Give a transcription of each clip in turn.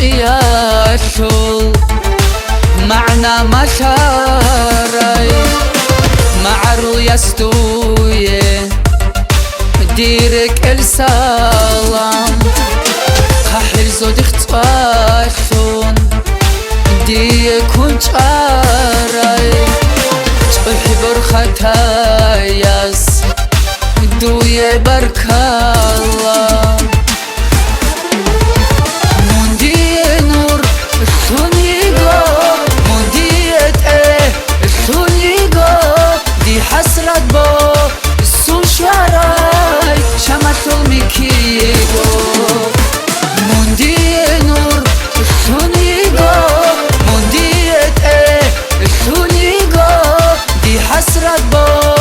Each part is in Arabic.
يشول معنا مشاري معرو يستوي ديرك السلام خحل زودك تقاشون ديكون شاري تحي برختها ياس دوي بركالله حسرت با سون شوارای شمتل میکیگو موندی نور سونیگو موندیت سونیگو دی حسرت با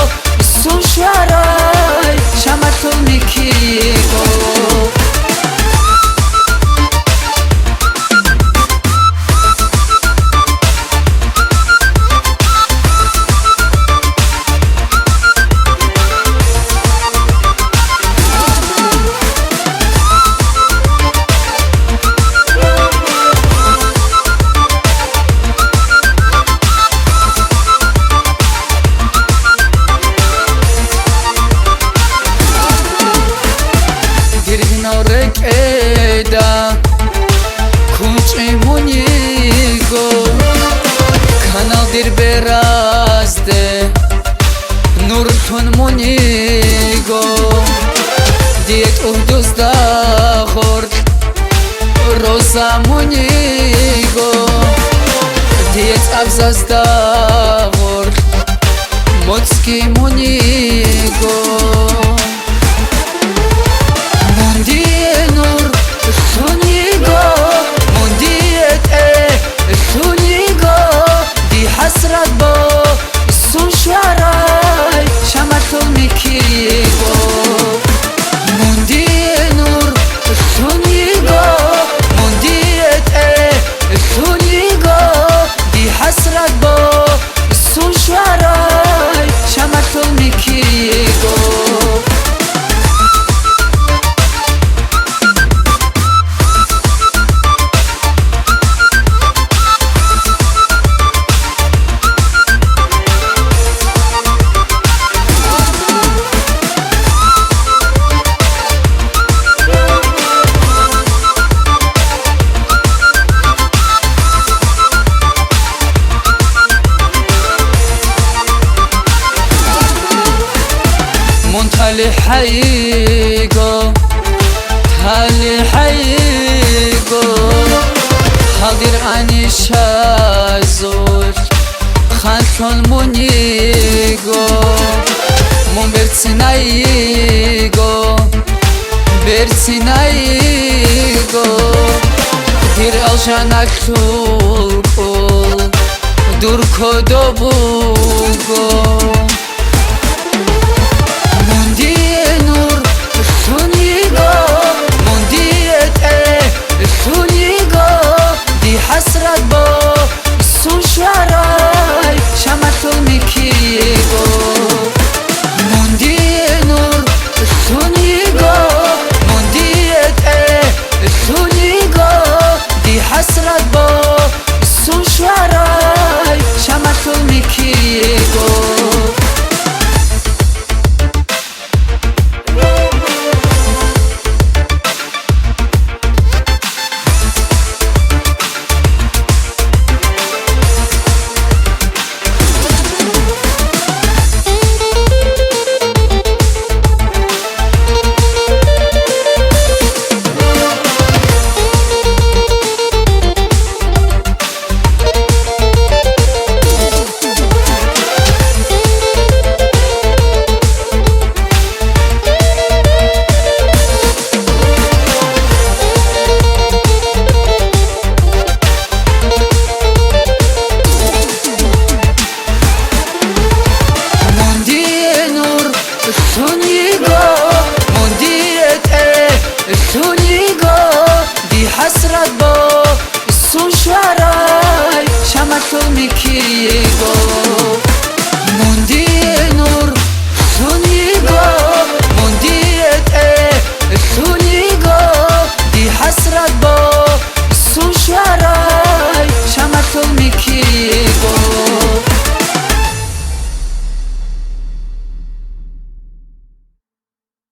سون شوارای شمتل میکیگو eda kuchi munigo kanal dir berazde nur tun munigo diet uhduz da khord rosa munigo diet abzaz da khord motski munigo حسرت با سون شوارای شمتل میکیگو موندی نور سونیگو موندیت سونیگو دی حسرت با سون شوارای شمتل میکیگو تالي حيقو تالي حيقو حاضر اني شازور خانشون مونيقو مون برتسنايقو برتسنايقو دير الجانك شولقو دوركو دوبوقو حسرت با سون شوارای شمتل میکیگو موندی نور سونیگو موندیت سونیگو دی حسرت با سون شوارای شمتل میکیگو حسرت با سون شوارای شمتل میکیگو موندی نور سونیگو موندیت سونیگو دی حسرت با